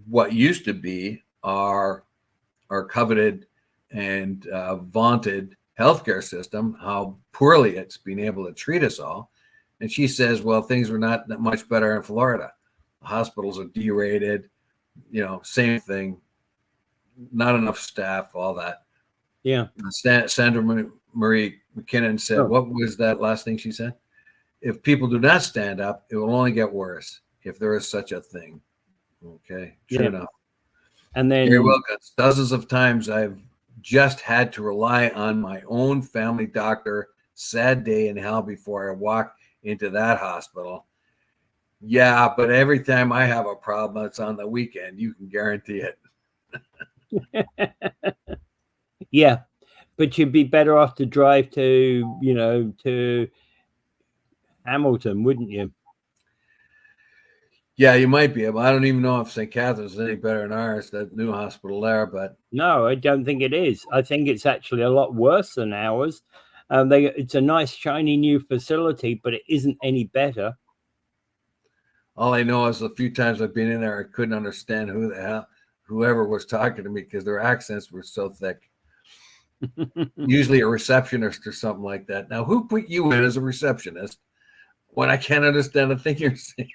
what used to be our coveted and vaunted healthcare system, how poorly it's been able to treat us all. And she says, well, things were not that much better in Florida. The hospitals are derated, same thing, not enough staff, all that. Yeah. Sandra Marie McKinnon said, What was that last thing she said? If people do not stand up, it will only get worse, if there is such a thing. Okay, true enough. And then Gary Wilkins, dozens of times I've just had to rely on my own family doctor. Sad day in hell before I walk into that hospital. Yeah, but every time I have a problem, it's on the weekend. You can guarantee it. Yeah, but you'd be better off to drive to Hamilton, wouldn't you? Yeah, you might be able. I don't even know if St. Catherine's is any better than ours, that new hospital there. But no, I don't think it is. I think it's actually a lot worse than ours. It's a nice, shiny new facility, but it isn't any better. All I know is the few times I've been in there, I couldn't understand whoever was talking to me because their accents were so thick. Usually a receptionist or something like that. Now, who put you in as a receptionist when I can't understand a thing you're saying?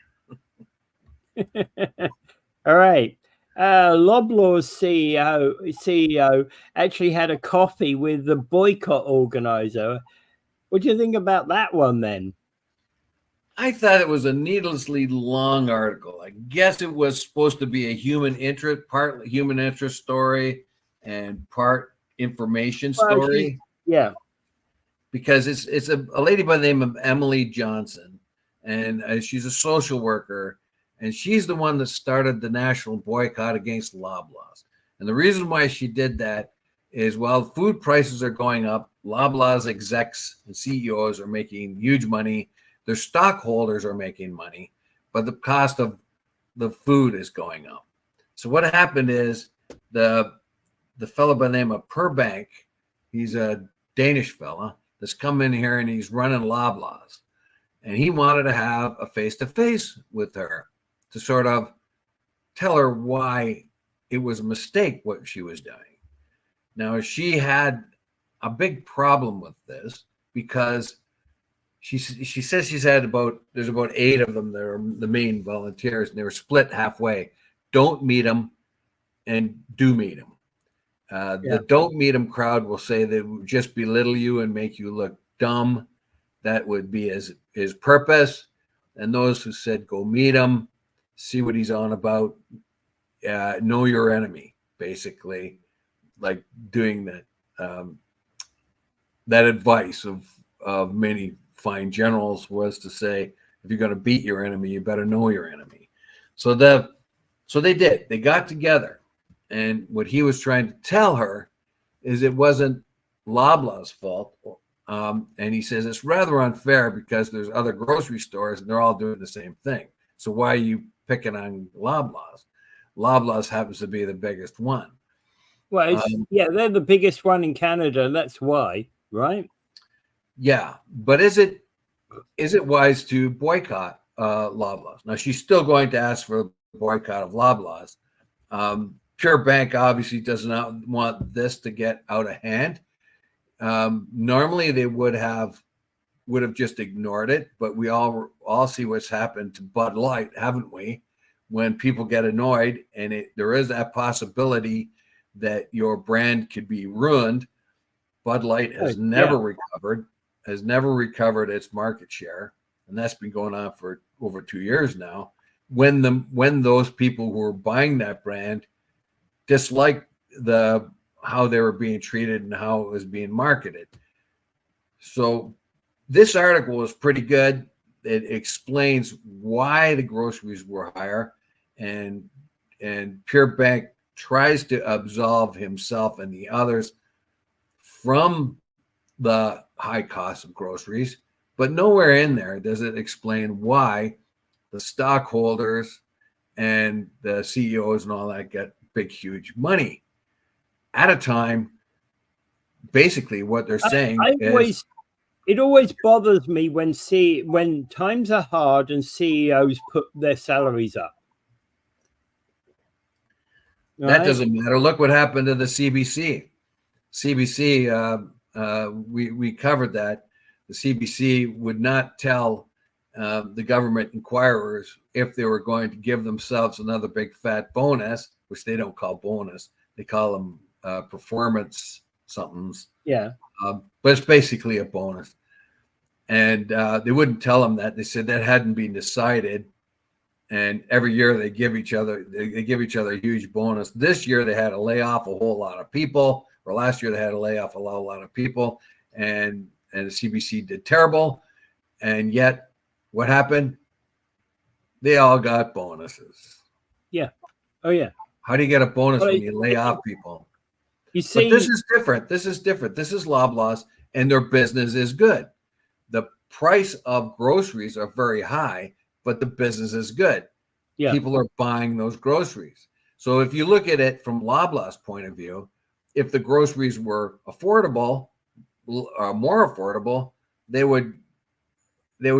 All right. Loblaw's CEO actually had a coffee with the boycott organizer. What do you think about that one then? I thought it was a needlessly long article. I guess it was supposed to be a human interest, part human interest story and part information story. Yeah. Because it's a lady by the name of Emily Johnson, and she's a social worker. And she's the one that started the national boycott against Loblaws. And the reason why she did that is, while food prices are going up, Loblaws execs and CEOs are making huge money. Their stockholders are making money, but the cost of the food is going up. So what happened is the fellow by the name of Purbank, he's a Danish fella that's come in here and he's running Loblaws. And he wanted to have a face-to-face with her, to sort of tell her why it was a mistake what she was doing. Now, she had a big problem with this because she says there's about 8 of them that are the main volunteers, and they were split halfway. Don't meet them. and do meet him. The don't meet him crowd will say they would just belittle you and make you look dumb. That would be his purpose. And those who said go meet him, see what he's on about, know your enemy, basically, like doing that. That advice of many fine generals was to say, if you're going to beat your enemy, you better know your enemy. So they did. They got together. And what he was trying to tell her is it wasn't Loblaw's fault. And he says it's rather unfair because there's other grocery stores and they're all doing the same thing. So why are you picking on Loblaw's? Loblaw's happens to be the biggest one. Well, they're the biggest one in Canada. That's why, right? Yeah, but is it wise to boycott Loblaw's? Now she's still going to ask for a boycott of Loblaw's. Pure Bank obviously does not want this to get out of hand. Normally they would have just ignored it, but we all see what's happened to Bud Light, haven't we? When people get annoyed, and there is that possibility that your brand could be ruined. Bud Light has never recovered its market share, and that's been going on for over 2 years now. When those people who were buying that brand disliked how they were being treated and how it was being marketed. So this article is pretty good. It explains why the groceries were higher, and Pure Bank tries to absolve himself and the others from the high cost of groceries, but nowhere in there does it explain why the stockholders and the CEOs and all that get big, huge money at a time. Basically, what they're saying is, it always bothers me when times are hard and CEOs put their salaries up. That doesn't matter. Look what happened to the CBC. We covered that. The CBC would not tell the government inquirers if they were going to give themselves another big fat bonus, which they don't call bonus. They call them performance somethings. Yeah. But it's basically a bonus. And they wouldn't tell them that. They said that hadn't been decided. And every year they give each other a huge bonus. This year they had to lay off a whole lot of people, or last year they had to lay off a lot of people, and the CBC did terrible. And yet, what happened? They all got bonuses. Yeah. Oh yeah. How do you get a bonus when you lay off people? You see, but this is different. This is Loblaws, and their business is good. The price of groceries are very high, but the business is good. Yeah. People are buying those groceries. So if you look at it from Loblaw's point of view, if the groceries were affordable, more affordable, they would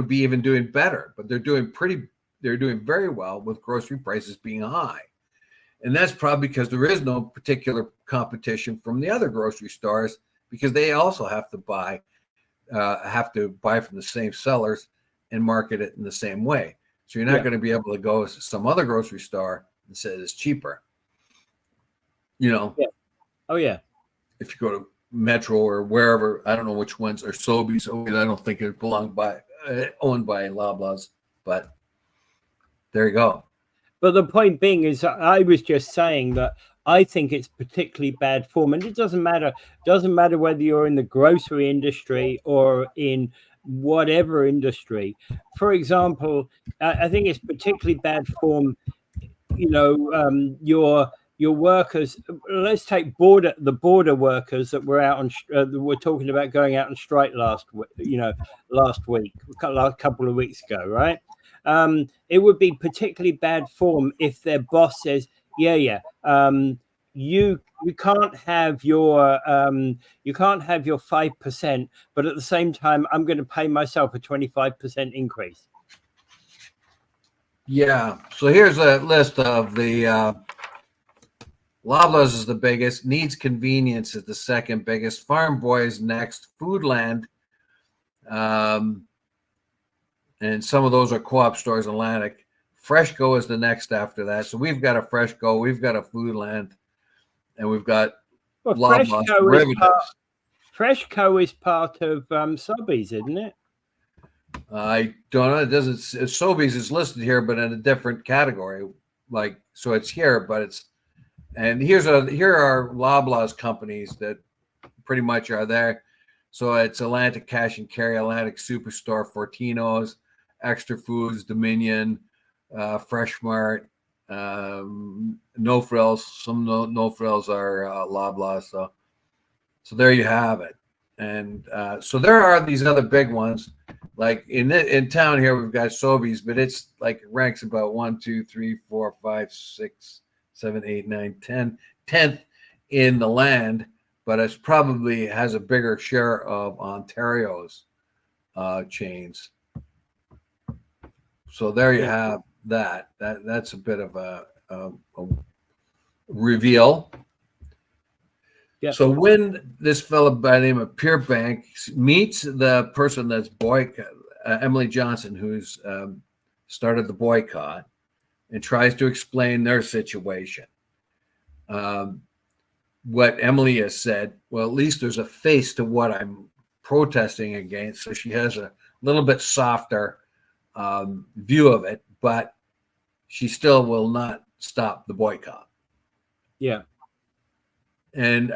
be even doing better. But they're doing very well with grocery prices being high. And that's probably because there is no particular competition from the other grocery stores, because they also have to buy from the same sellers and market it in the same way. So you're not going to be able to go to some other grocery store and say it's cheaper. Yeah. Oh yeah. If you go to Metro or wherever, I don't know which ones are Sobeys. I don't think it owned by Loblaws, but there you go. But the point being is, I was just saying that I think it's particularly bad form, and it doesn't matter whether you're in the grocery industry or in whatever industry. For example, I think it's particularly bad form. Your workers. Let's take the border workers that were out on. We're talking about going out on strike last week, a couple of weeks ago, right? It would be particularly bad form if their boss says, you can't have your 5%, but at the same time, I'm going to pay myself a 25% increase. Yeah. So here's a list of the Loblaws is the biggest. Needs Convenience is the second biggest. Farm Boys next. Foodland. And some of those are co-op stores in Atlantic. Freshco is the next after that. So we've got a Freshco, we've got a Foodland, and we've got Loblaws derivatives. Freshco is part of Sobeys, isn't it? I don't know. It doesn't. Sobeys is listed here, but in a different category. Like, so it's here, but it's, and here are Loblaws companies that pretty much are there. So it's Atlantic Cash and Carry, Atlantic Superstore, Fortino's, Extra Foods, Dominion, Fresh Mart, No Frills. Some no Frills are Loblaws. So there you have it. And so there are these other big ones. Like in town here, we've got Sobeys, but it's like it ranks about 1, 2, 3, 4, 5, 6, 7, 8, 9, 10, 10th in the land, but it's probably has a bigger share of Ontario's chains. So there you have that. That's a bit of a reveal. Yeah. So when this fellow by the name of Peerbank meets the person that's Emily Johnson, who's started the boycott, and tries to explain their situation, what Emily has said, well, at least there's a face to what I'm protesting against. So she has a little bit softer view of it, but she still will not stop the boycott. Yeah. And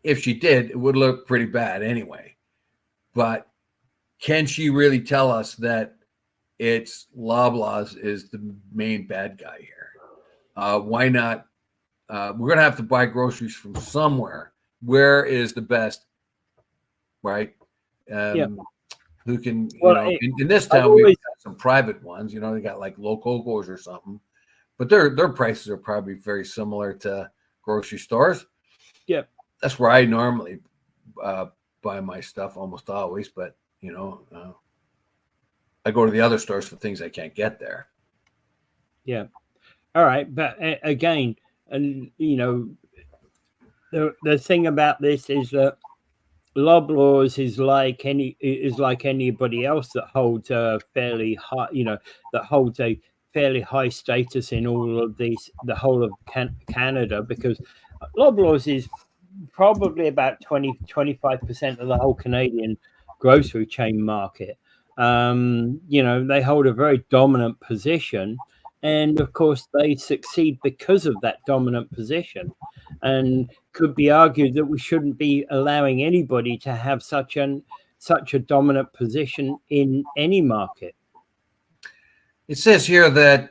if she did, it would look pretty bad anyway. But can she really tell us that it's Loblaws is the main bad guy here? Why not? We're going to have to buy groceries from somewhere. Where is the best, right? Who can, in this town, we've got some private ones. They got like Lococos or something. But their prices are probably very similar to grocery stores. Yeah. That's where I normally buy my stuff almost always, but I go to the other stores for things I can't get there. Yeah. All right, but again, and the thing about this is that Loblaws is like anybody else that holds a fairly high, that holds a fairly high status in all of these, the whole of Canada, because Loblaws is probably about 25% of the whole Canadian grocery chain market. They hold a very dominant position, and of course they succeed because of that dominant position, and could be argued that we shouldn't be allowing anybody to have such a dominant position in any market. It says here that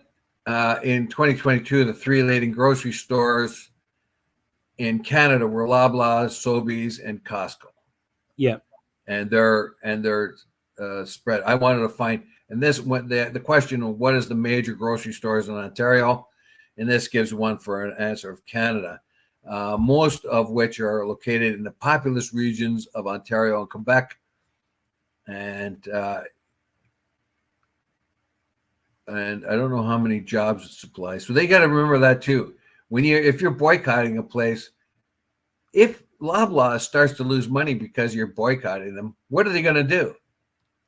in 2022, the 3 leading grocery stores in Canada were Loblaws, Sobeys, and Costco. Yeah, and they're spread. I wanted to find, and this went the question of what is the major grocery stores in Ontario, and this gives one for an answer of Canada, most of which are located in the populous regions of Ontario and Quebec, and I don't know how many jobs it supplies. So they got to remember that too. If you're boycotting a place, if Loblaws starts to lose money because you're boycotting them, what are they going to do?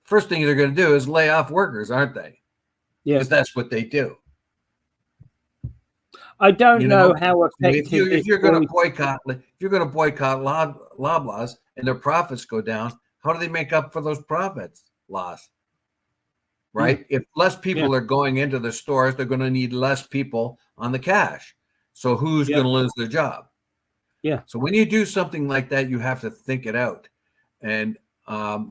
First thing they're going to do is lay off workers, aren't they? Yeah, because that's what they do. I don't know how effective. If you're going to boycott Loblaws and their profits go down, how do they make up for those profits lost? Right? If less people are going into the stores, they're going to need less people on the cash. So who's going to lose their job? Yeah. So when you do something like that, you have to think it out. And a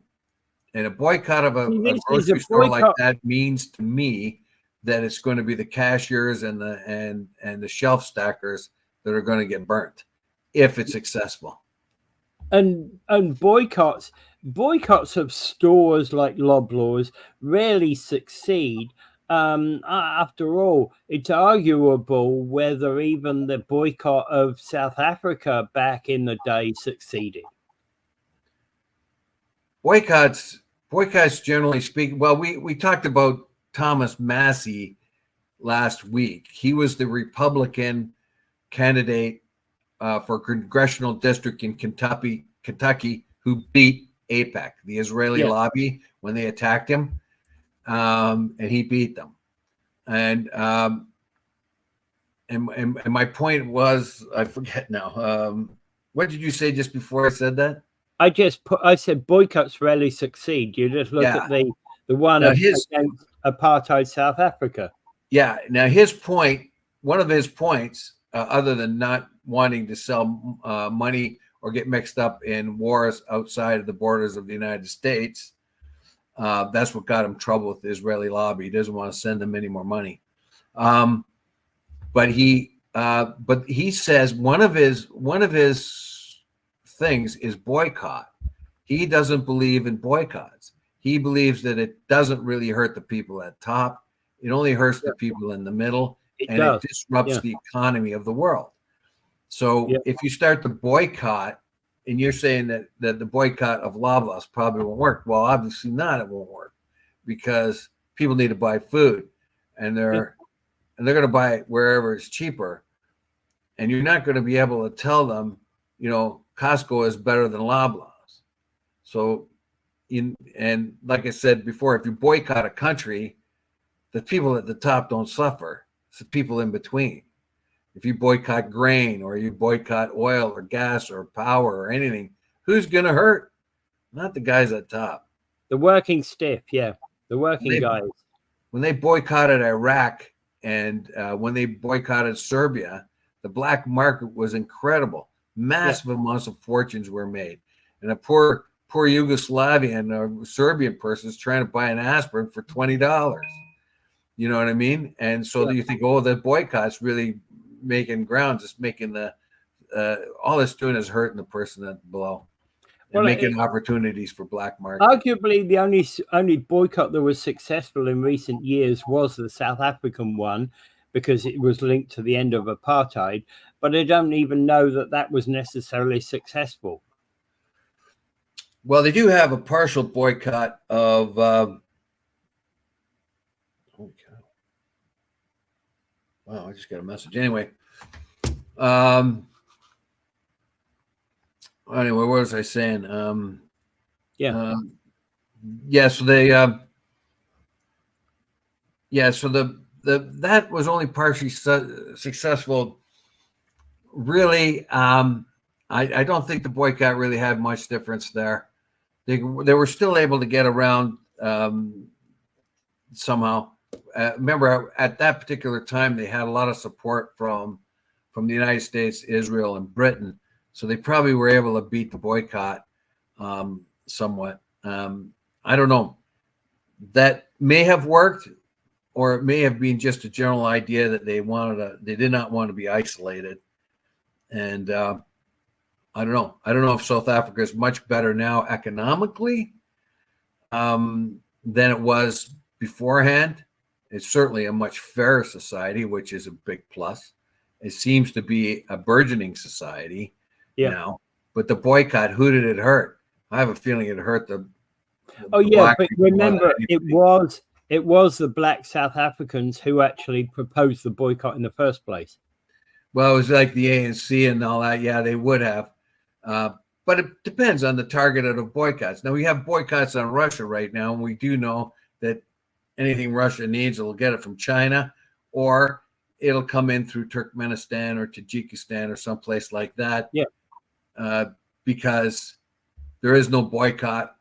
boycott of a grocery store like that means to me that it's going to be the cashiers and the shelf stackers that are going to get burnt if it's successful. And boycotts of stores like Loblaws rarely succeed. After all, it's arguable whether even the boycott of South Africa back in the day succeeded. Boycotts generally speaking, well, we talked about Thomas Massey last week. He was the Republican candidate for congressional district in Kentucky who beat AIPAC, the Israeli lobby, when they attacked him, and he beat them. And my point was, I forget now. What did you say just before I said that? I said boycotts rarely succeed. You just look at the one against apartheid South Africa. Yeah. Now his point, one of his points, other than not wanting to sell money or get mixed up in wars outside of the borders of the United States, that's what got him trouble with the Israeli lobby. He doesn't want to send them any more money. But he says one of his things is boycott. He doesn't believe in boycotts. He believes that it doesn't really hurt the people at top. It only hurts the people in the middle, it disrupts the economy of the world. So if you start to boycott, and you're saying that the boycott of Loblaws probably won't work. Well, obviously not. It won't work because people need to buy food, and they're going to buy it wherever it's cheaper. And you're not going to be able to tell them, Costco is better than Loblaws. So, and like I said before, if you boycott a country, the people at the top don't suffer. It's the people in between. If you boycott grain or you boycott oil or gas or power or anything, who's going to hurt? Not the guys at top. The working stiff, the working guys. When they boycotted Iraq and when they boycotted Serbia, the black market was incredible. Massive amounts of fortunes were made. And a poor Yugoslavian or Serbian person is trying to buy an aspirin for $20. You know what I mean? And so you think, the boycott's really making ground, just making the all it's doing is hurting the person that below, and making opportunities for black market. Arguably, the only boycott that was successful in recent years was the South African one, because it was linked to the end of apartheid. But I don't even know that was necessarily successful. Well, they do have a partial boycott of. Wow, I just got a message. Anyway, what was I saying? So that was only partially successful. Really, I don't think the boycott really had much difference there. They were still able to get around somehow. Remember, at that particular time, they had a lot of support from the United States, Israel, and Britain. So they probably were able to beat the boycott somewhat. I don't know. That may have worked, or it may have been just a general idea that they did not want to be isolated. And I don't know. I don't know if South Africa is much better now economically than it was beforehand. It's certainly a much fairer society, which is a big plus. It seems to be a burgeoning society now. But the boycott, who did it hurt? I have a feeling it hurt the but remember, it was the black South Africans who actually proposed the boycott in the first place. Well, it was like the ANC and all that. Yeah, they would have. But it depends on the target of the boycotts. Now, we have boycotts on Russia right now, and we do know that anything Russia needs, it'll get it from China, or it'll come in through Turkmenistan or Tajikistan or someplace like that. Because there is no boycott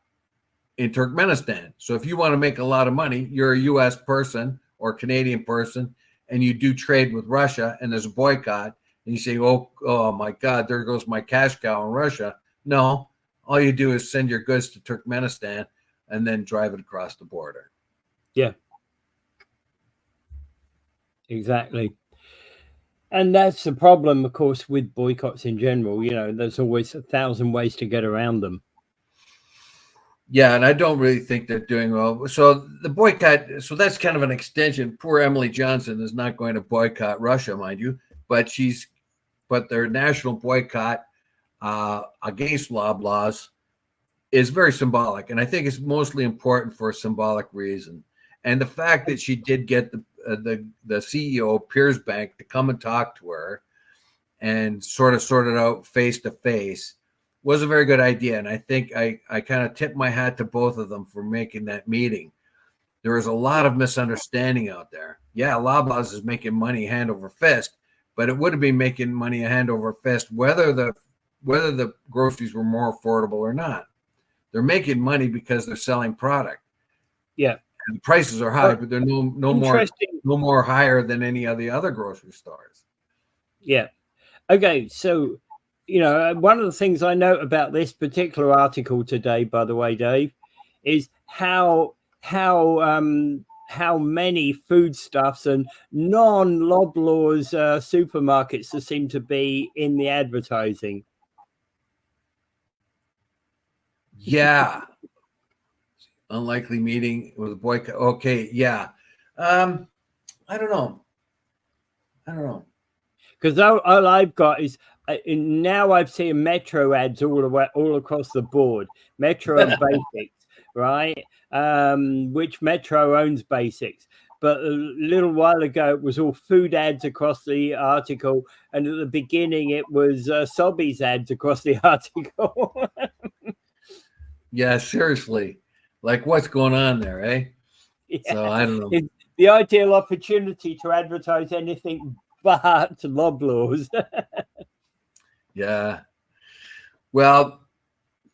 in Turkmenistan. So if you want to make a lot of money, you're a U.S. person or Canadian person, and you do trade with Russia, and there's a boycott, and you say, oh my God, there goes my cash cow in Russia. No, all you do is send your goods to Turkmenistan and then drive it across the border. Yeah, exactly. And that's the problem, of course, with boycotts in general. There's always 1,000 ways to get around them. Yeah, and I don't really think they're doing well. So the boycott, so that's kind of an extension. Poor Emily Johnson is not going to boycott Russia, mind you, but their national boycott against Loblaws is very symbolic, and I think it's mostly important for a symbolic reason. And the fact that she did get the CEO of Piers Bank to come and talk to her and sort it out face to face was a very good idea. And I think I kind of tip my hat to both of them for making that meeting. there is a lot of misunderstanding out there. Yeah, Loblaws is making money hand over fist, but it would have been making money hand over fist whether the groceries were more affordable or not. They're making money because they're selling product. Yeah. And the prices are high, but they're no more higher than any of the other grocery stores. Yeah. Okay. So, one of the things I note about this particular article today, by the way, Dave, is how many foodstuffs and non-Loblaws supermarkets there seem to be in the advertising. Yeah. Unlikely meeting with a boycott. Okay. Yeah. I don't know. Because all I've got is now I've seen Metro ads all across the board. Metro and Basics, right? Which Metro owns Basics. But a little while ago, it was all food ads across the article. And at the beginning, it was Sobby's ads across the article. Yeah, seriously. Like, what's going on there, eh? Yeah. So I don't know. It's the ideal opportunity to advertise anything but Loblaws. Yeah. Well,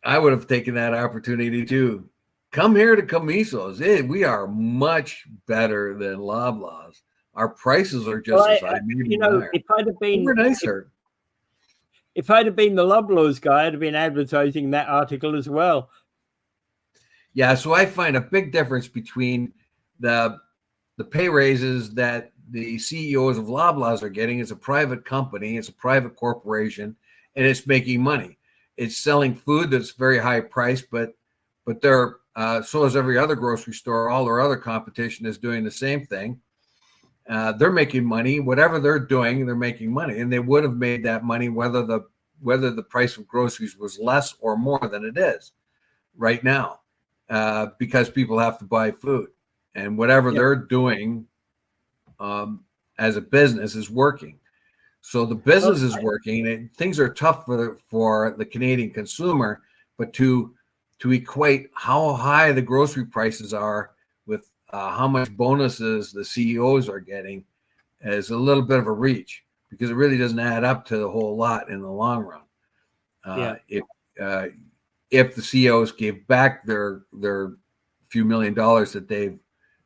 I would have taken that opportunity too. Come here to Camiso's. We are much better than Loblaws. Our prices are just as high. If I'd have been nicer. If I'd have been the Loblaws guy, I'd have been advertising that article as well. Yeah, so I find a big difference between the pay raises that the CEOs of Loblaws are getting. It's a private company, it's a private corporation, and it's making money. It's selling food that's very high priced, but they're so is every other grocery store. All their other competition is doing the same thing. They're making money. Whatever they're doing, they're making money, and they would have made that money whether the price of groceries was less or more than it is right now. Because people have to buy food, and whatever they're doing as a business is working. So the business is working, and things are tough for the Canadian consumer. But to equate how high the grocery prices are with how much bonuses the CEOs are getting is a little bit of a reach, because it really doesn't add up to a whole lot in the long run. If the CEOs gave back their few $1 million that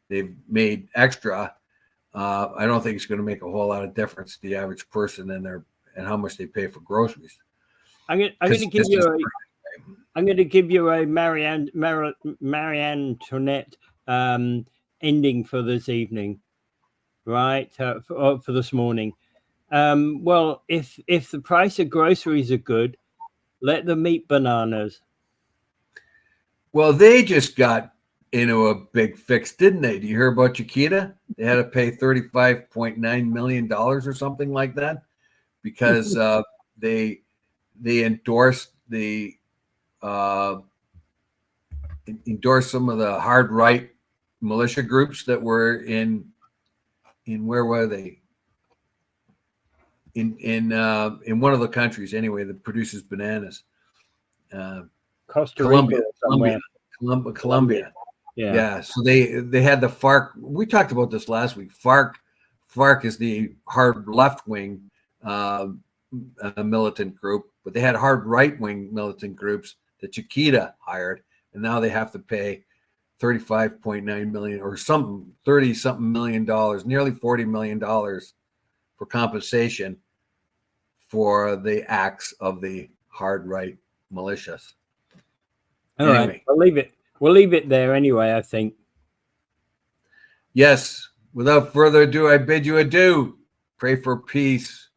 they've made extra, I don't think it's going to make a whole lot of difference to the average person and how much they pay for groceries. I'm going to give you a Marie Antoinette ending for this evening, right? For this morning. Well, if the price of groceries are good, let them eat bananas. Well, they just got into a big fix, didn't they? Do you hear about Chiquita? They had to pay $35.9 million or something like that because they endorsed some of the hard right militia groups that were in where were they? In one of the countries anyway that produces bananas. Costa Rica, Colombia. Yeah. So they had the FARC. We talked about this last week. FARC is the hard left wing militant group, but they had hard right wing militant groups that Chiquita hired, and now they have to pay $35.9 million or something, $30-something million, nearly $40 million for compensation for the acts of the hard right militias. All right, we'll leave it there anyway, I think. Yes. Without further ado, I bid you adieu. Pray for peace.